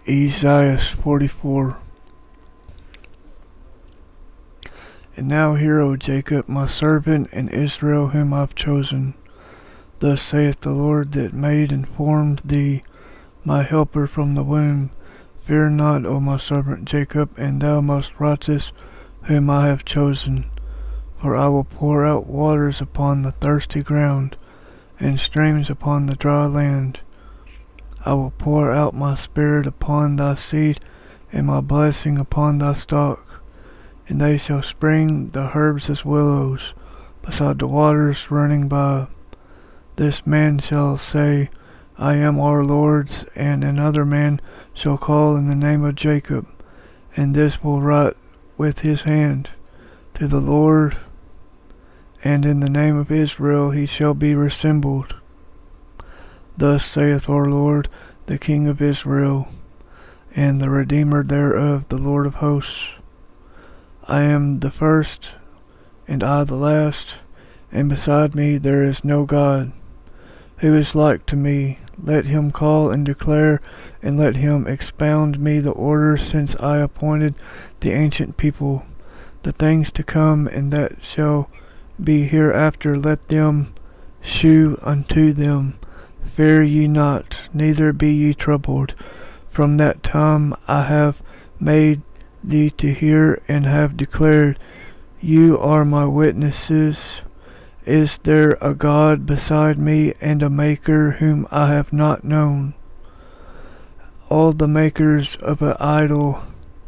Isaias 44. And now hear, O Jacob, my servant, and Israel, whom I've chosen. Thus saith the Lord that made and formed thee, my helper from the womb. Fear not, O my servant Jacob, and thou most righteous, whom I have chosen. For I will pour out waters upon the thirsty ground, and streams upon the dry land. I will pour out my spirit upon thy seed, and my blessing upon thy stock. And they shall spring the herbs as willows, beside the waters running by. This man shall say, I am our Lord's, and another man shall call in the name of Jacob, and this will write with his hand, to the Lord, and in the name of Israel he shall be resembled. Thus saith our Lord, the King of Israel, and the Redeemer thereof, the Lord of hosts. I am the first, and I the last, and beside me there is no God. Who is like to me? Let him call and declare, and let him expound me the order, since I appointed the ancient people. The things to come and that shall be hereafter, let them shew unto them. Fear ye not, neither be ye troubled. From that time I have made thee to hear, and have declared, you are my witnesses. Is there a God beside me, and a maker whom I have not known? All the makers of an idol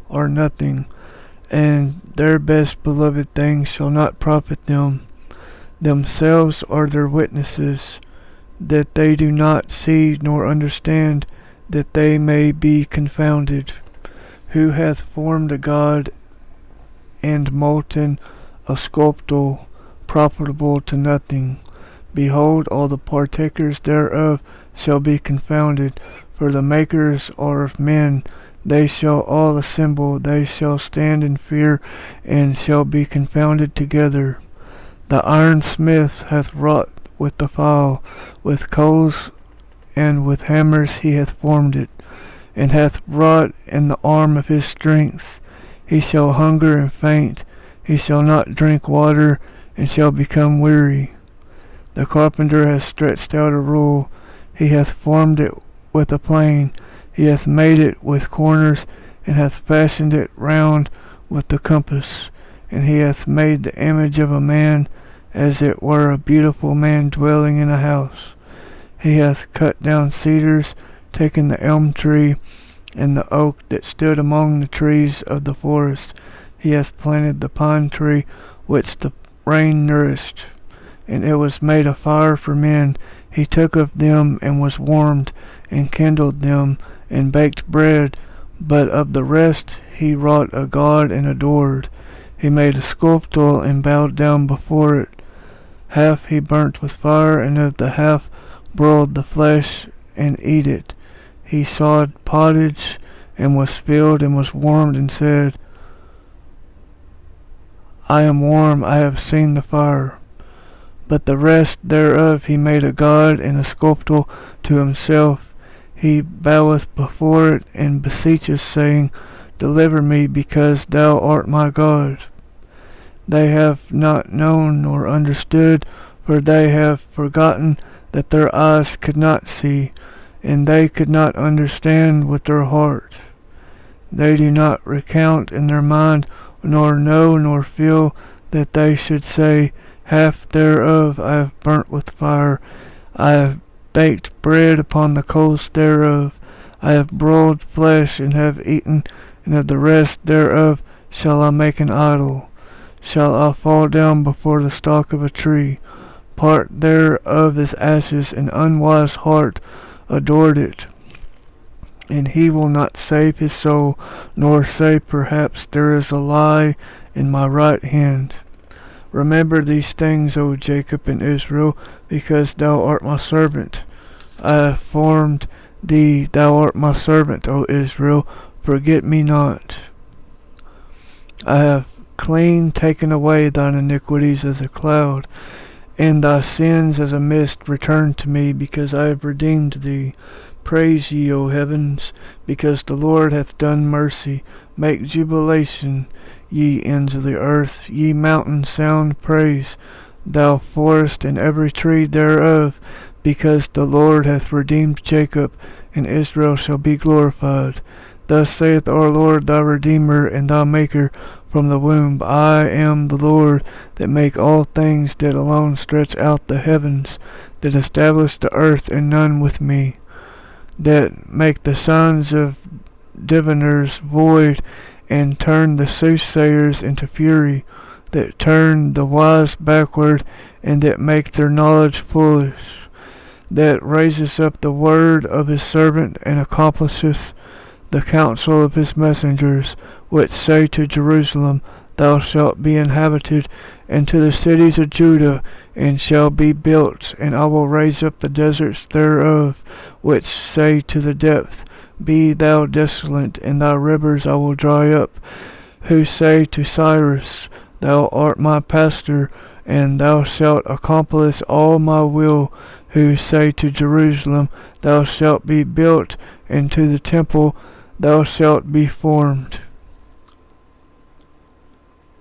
are nothing, and their best beloved things shall not profit them. Themselves are their witnesses, that they do not see nor understand, that they may be confounded. Who hath formed a god, and molten a sculptor, profitable to nothing? Behold, all the partakers thereof shall be confounded, for the makers are of men. They shall all assemble, they shall stand in fear, and shall be confounded together. The ironsmith hath wrought with the file, with coals and with hammers he hath formed it, and hath wrought in the arm of his strength. He shall hunger and faint, he shall not drink water, and shall become weary. The carpenter hath stretched out a rule, he hath formed it with a plane, he hath made it with corners, and hath fashioned it round with the compass. And he hath made the image of a man, as it were a beautiful man dwelling in a house. He hath cut down cedars, taken the elm tree, and the oak that stood among the trees of the forest. He hath planted the pine tree, which the rain nourished, and it was made a fire for men. He took of them, and was warmed, and kindled them, and baked bread. But of the rest he wrought a god, and adored. He made a sculpture, and bowed down before it. Half he burnt with fire, and of the half broiled the flesh, and eat it. He sawed pottage, and was filled, and was warmed, and said, I am warm, I have seen the fire. But the rest thereof he made a god, and a sculpture to himself. He boweth before it, and beseecheth, saying, Deliver me, because thou art my God. They have not known nor understood, for they have forgotten that their eyes could not see, and they could not understand with their heart. They do not recount in their mind, nor know nor feel, that they should say, Half thereof I have burnt with fire, I have baked bread upon the coals thereof, I have broiled flesh, and have eaten, and of the rest thereof shall I make an idol. Shall I fall down before the stalk of a tree? Part thereof is ashes, an unwise heart adored it. And he will not save his soul, nor say, Perhaps there is a lie in my right hand. Remember these things, O Jacob and Israel, because thou art my servant. I have formed thee, thou art my servant, O Israel, forget me not. I have clean taken away thine iniquities as a cloud, and thy sins as a mist. Return to me, because I have redeemed thee. Praise ye, O heavens, because the Lord hath done mercy. Make jubilation, ye ends of the earth. Ye mountains, sound praise, thou forest and every tree thereof, because the Lord hath redeemed Jacob, and Israel shall be glorified. Thus saith our Lord thy Redeemer and thy Maker from the womb, I am the Lord that make all things, that alone stretch out the heavens, that establish the earth, and none with me, that make the sons of diviners void, and turn the soothsayers into fury, that turn the wise backward, and that make their knowledge foolish, that raiseth up the word of his servant, and accomplisheth the counsel of his messengers, which say to Jerusalem, Thou shalt be inhabited, and to the cities of Judah, and shall be built, and I will raise up the deserts thereof, which say to the depth, Be thou desolate, and thy rivers I will dry up, who say to Cyrus, Thou art my pastor, and thou shalt accomplish all my will, who say to Jerusalem, Thou shalt be built, and to the temple thou shalt be formed.